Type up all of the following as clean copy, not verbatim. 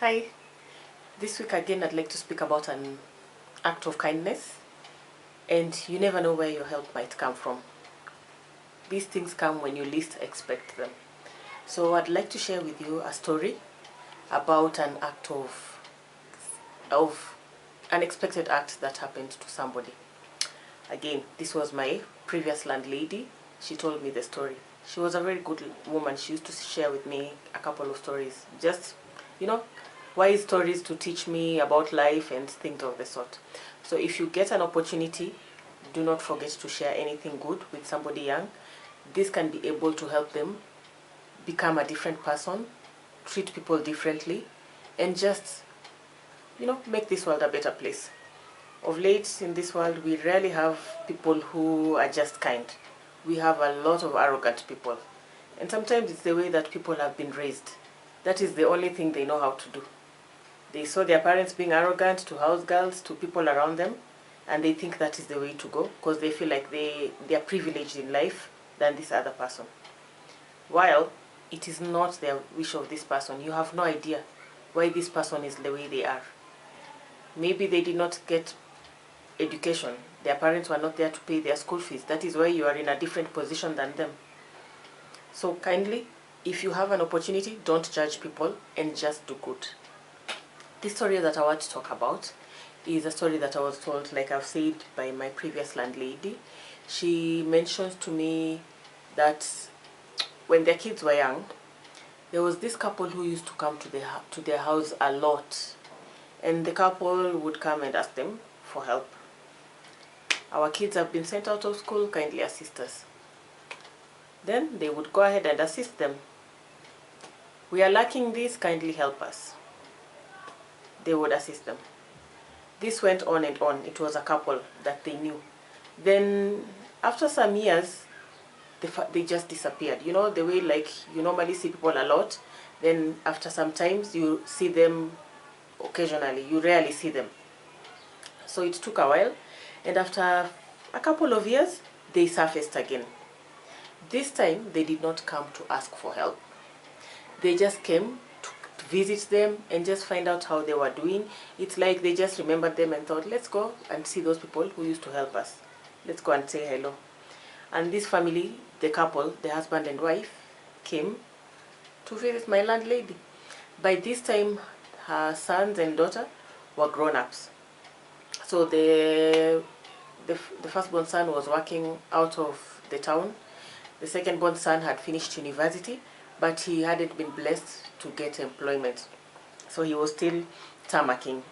Hi, this week again I'd like to speak about an act of kindness, and you never know where your help might come from. These things come when you least expect them. So I'd like to share with you a story about an act of unexpected act that happened to somebody. Again, this was my previous landlady. She told me the story. She was a very good woman. She used to share with me a couple of stories, just wise stories to teach me about life and things of the sort. So if you get an opportunity, do not forget to share anything good with somebody young. This can be able to help them become a different person, treat people differently, and just make this world a better place. Of late in this world, we rarely have people who are just kind. We have a lot of arrogant people, and sometimes it's the way that people have been raised. That is the only thing they know how to do. They saw their parents being arrogant to house girls, to people around them, and they think that is the way to go because they feel like they are privileged in life than this other person. While it is not the wish of this person. You have no idea why this person is the way they are. Maybe they did not get education. Their parents were not there to pay their school fees. That is why you are in a different position than them. So kindly, if you have an opportunity, don't judge people and just do good. This story that I want to talk about is a story that I was told, like I've said, by my previous landlady. She mentions to me that when their kids were young, there was this couple who used to come to their house a lot, and the couple would come and ask them for help. Our kids have been sent out of school, kindly assist us. Then they would go ahead and assist them. We are lacking this, kindly help us. They would assist them. This went on and on. It was a couple that they knew. Then after some years, they just disappeared. You know, the way like you normally see people a lot, then after some times you see them occasionally. You rarely see them. So it took a while, and after a couple of years, they surfaced again. This time, they did not come to ask for help. They just came to visit them and just find out how they were doing. It's like they just remembered them and thought, let's go and see those people who used to help us. Let's go and say hello. And this family, the couple, the husband and wife, came to visit my landlady. By this time, her sons and daughter were grown-ups. So the firstborn son was working out of the town. The second-born son had finished university, but he hadn't been blessed to get employment. So he was still tarmacking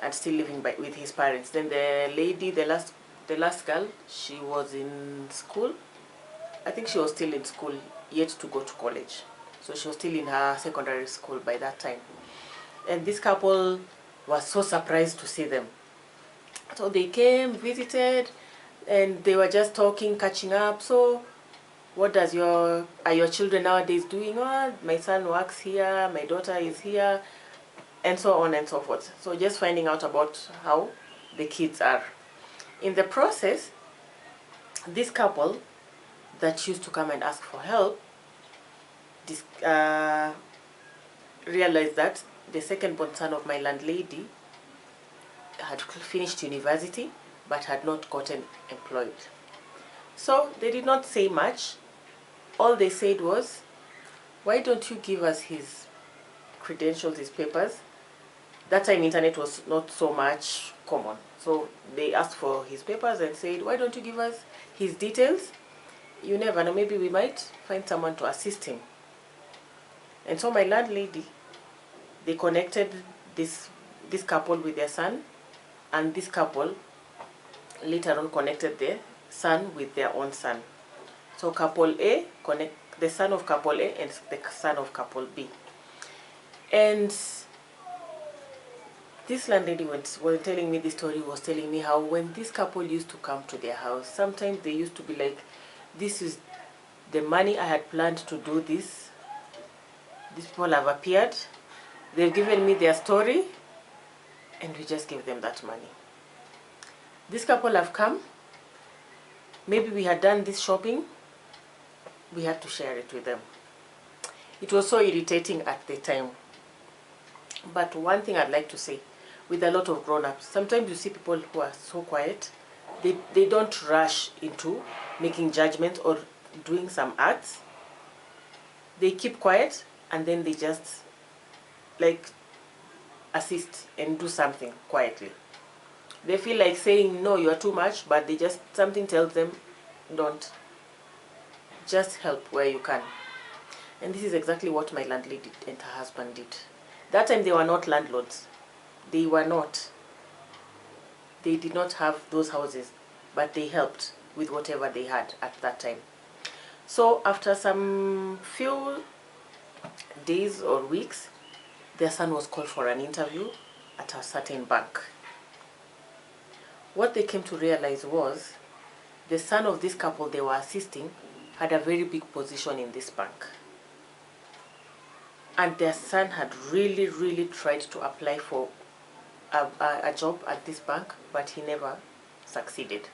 and still living with his parents. Then the lady, the last girl, she was in school. I think she was still in school, yet to go to college. So she was still in her secondary school by that time. And this couple was so surprised to see them. So they came, visited, and they were just talking, catching up. So what are your children nowadays doing? Oh, my son works here, my daughter is here, and so on and so forth. So just finding out about how the kids are. In the process, this couple that used to come and ask for help realized that the second-born son of my landlady had finished university but had not gotten employed. So they did not say much. All they said was, why don't you give us his credentials, his papers? That time internet was not so much common. So they asked for his papers and said, why don't you give us his details? You never know, maybe we might find someone to assist him. And so my landlady, they connected this couple with their son, and this couple later on connected their son with their own son. So couple A connect the son of couple A and the son of couple B. And this landlady was telling me this story, was telling me how when this couple used to come to their house, sometimes they used to be like, this is the money I had planned to do this. These people have appeared. They've given me their story, and we just gave them that money. This couple have come. Maybe we had done this shopping. We had to share it with them. It was so irritating at the time. But one thing I'd like to say, with a lot of grown-ups, sometimes you see people who are so quiet, they don't rush into making judgments or doing some acts. They keep quiet and then they just like assist and do something quietly. They feel like saying, no, you are too much, but they just, something tells them, don't. Just help where you can. And this is exactly what my landlady and her husband did. That time they were not landlords. They were not. They did not have those houses, but they helped with whatever they had at that time. So after some few days or weeks, their son was called for an interview at a certain bank. What they came to realize was the son of this couple they were assisting had a very big position in this bank. And their son had really tried to apply for a job at this bank, but he never succeeded.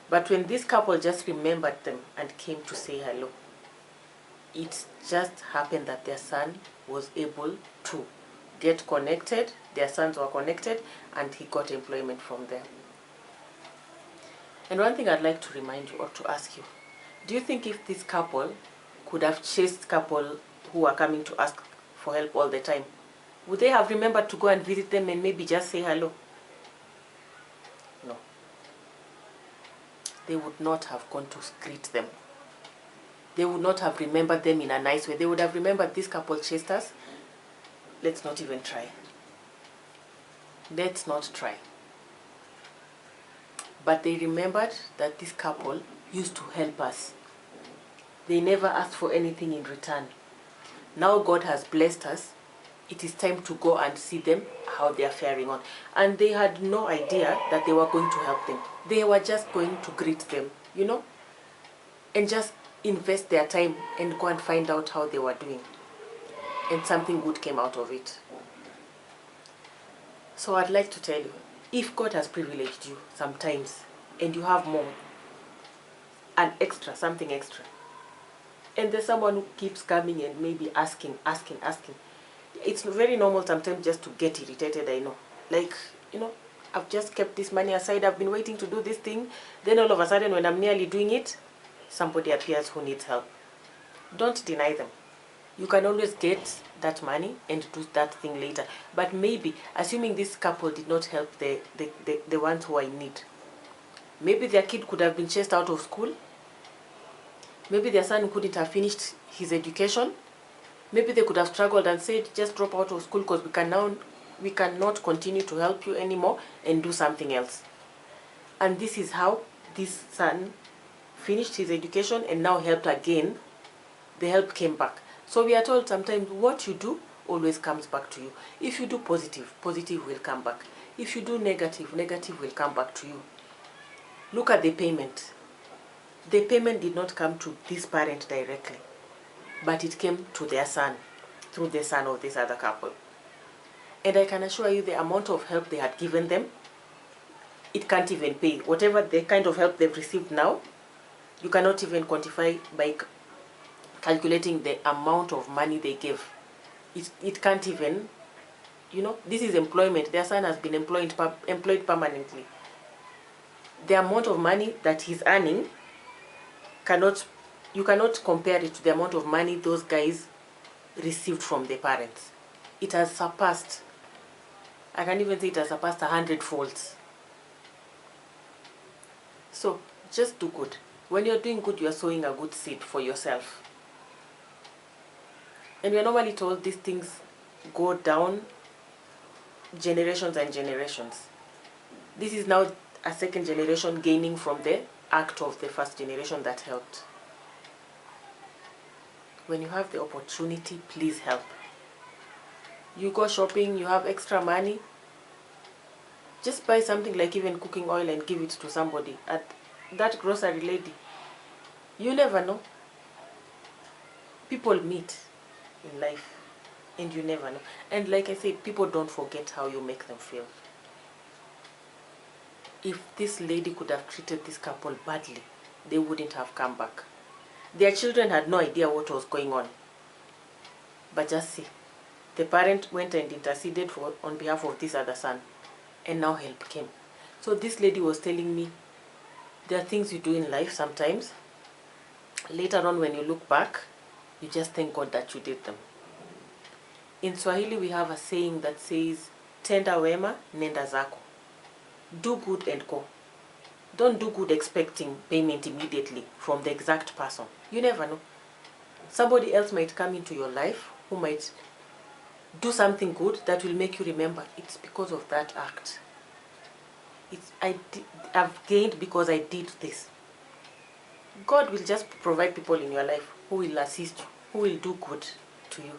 But when this couple just remembered them and came to say hello, it just happened that their son was able to get connected, their sons were connected, and he got employment from them. And one thing I'd like to remind you or to ask you, do you think if this couple could have chased couple who are coming to ask for help all the time, would they have remembered to go and visit them and maybe just say hello? No. They would not have gone to greet them. They would not have remembered them in a nice way. They would have remembered this couple chased us. Let's not even try. Let's not try. But they remembered that this couple used to help us. They never asked for anything in return. Now God has blessed us. It is time to go and see them, how they are faring on. And they had no idea that they were going to help them. They were just going to greet them, you know, and just invest their time and go and find out how they were doing. And something good came out of it. So I'd like to tell you, if God has privileged you sometimes and you have more, an extra, something extra, and there's someone who keeps coming and maybe asking, it's very normal sometimes just to get irritated, I know. Like, you know, I've just kept this money aside, I've been waiting to do this thing, then all of a sudden when I'm nearly doing it, somebody appears who needs help. Don't deny them. You can always get that money and do that thing later. But maybe, assuming this couple did not help the ones who are in need, maybe their kid could have been chased out of school. Maybe their son couldn't have finished his education. Maybe they could have struggled and said, just drop out of school because we cannot continue to help you anymore and do something else. And this is how this son finished his education and now helped again. The help came back. So we are told sometimes what you do always comes back to you. If you do positive, positive will come back. If you do negative, negative will come back to you. Look at the payment. The payment did not come to this parent directly, but it came to their son, through the son of this other couple. And I can assure you the amount of help they had given them, it can't even pay. Whatever the kind of help they've received now, you cannot even quantify by calculating the amount of money they gave. It can't even, you know, this is employment. Their son has been employed permanently. The amount of money that he's earning, you cannot compare it to the amount of money those guys received from their parents. It has surpassed, I can even say it has surpassed 100 folds. So just do good. When you're doing good, you're sowing a good seed for yourself. And we're normally told these things go down generations and generations. This is now a second generation gaining from the act of the first generation that helped. When you have the opportunity, please help. You go shopping, you have extra money, just buy something like even cooking oil and give it to somebody at that grocery lady. You never know. People meet in life and you never know. And like I say, people don't forget how you make them feel. If this lady could have treated this couple badly, they wouldn't have come back. Their children had no idea what was going on. But just see, The parent went and interceded on behalf of this other son, and now help came. So this lady was telling me, there are things you do in life sometimes, later on when you look back, you just thank God that you did them. In Swahili we have a saying that says, tenda wema, nenda zako. Do good and go. Don't do good expecting payment immediately from the exact person. You never know. Somebody else might come into your life who might do something good that will make you remember it's because of that act. I've gained because I did this. God will just provide people in your life who will assist you, who will do good to you,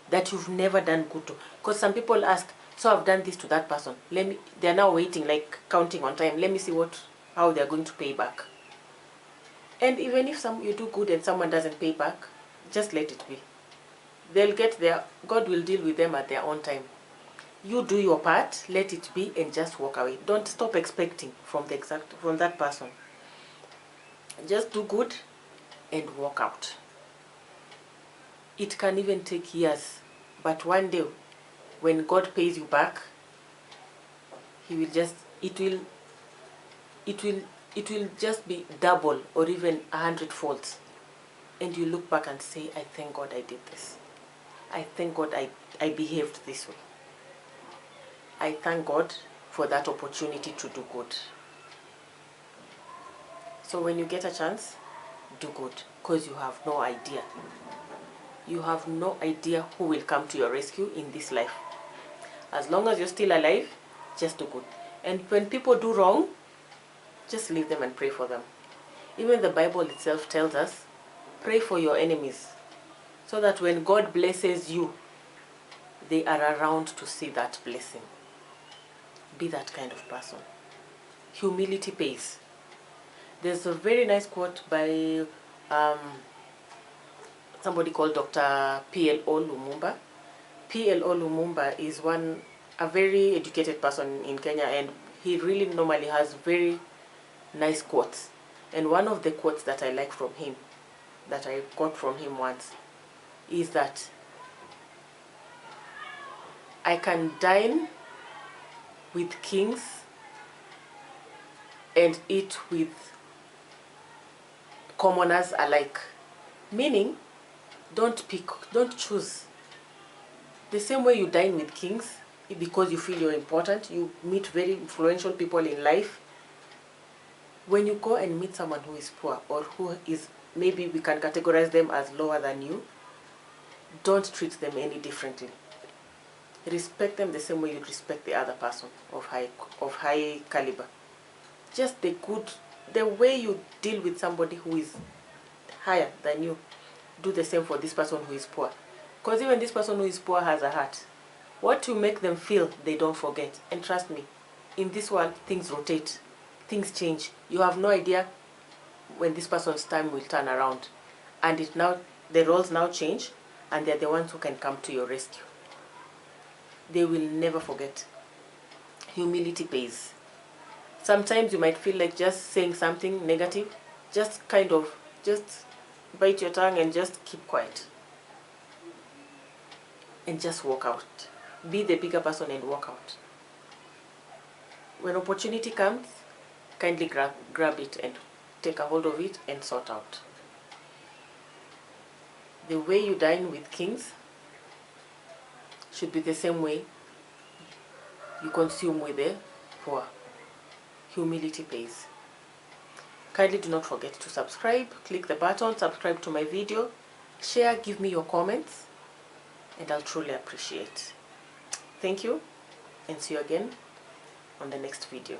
that you've never done good to. Because some people ask, so I've done this to that person. They're now waiting, like counting on time. Let me see how they're going to pay back. And even if you do good and someone doesn't pay back, just let it be. They'll get there. God will deal with them at their own time. You do your part, let it be, and just walk away. Don't stop expecting from that person. Just do good and walk out. It can even take years, but one day, when God pays you back, it will just be double or even 100-fold. And you look back and say, I thank God I did this. I thank God I behaved this way. I thank God for that opportunity to do good. So when you get a chance, do good, because you have no idea. You have no idea who will come to your rescue in this life. As long as you're still alive, just do good. And when people do wrong, just leave them and pray for them. Even the Bible itself tells us, pray for your enemies, so that when God blesses you, they are around to see that blessing. Be that kind of person. Humility pays. There's a very nice quote by somebody called Dr. P.L.O. Lumumba. P.L.O. Lumumba is a very educated person in Kenya, and he really normally has very nice quotes. And one of the quotes that I like from him, that I got from him once, is that I can dine with kings and eat with commoners alike. Meaning, don't choose. The same way you dine with kings because you feel you're important, you meet very influential people in life. When you go and meet someone who is poor, or who is, maybe we can categorize them as lower than you, don't treat them any differently. Respect them the same way you respect the other person of high caliber. Just the way you deal with somebody who is higher than you, do the same for this person who is poor. Because even this person who is poor has a heart. What you make them feel, they don't forget. And trust me, in this world, things rotate. Things change. You have no idea when this person's time will turn around. And the roles now change, and they're the ones who can come to your rescue. They will never forget. Humility pays. Sometimes you might feel like just saying something negative, just bite your tongue and just keep quiet. And just walk out. Be the bigger person and walk out. When opportunity comes, kindly grab it and take a hold of it and sort out. The way you dine with kings should be the same way you consume with the poor. Humility pays. Kindly do not forget to subscribe. Click the button, subscribe to my video, share, give me your comments, and I'll truly appreciate. Thank you, and see you again on the next video.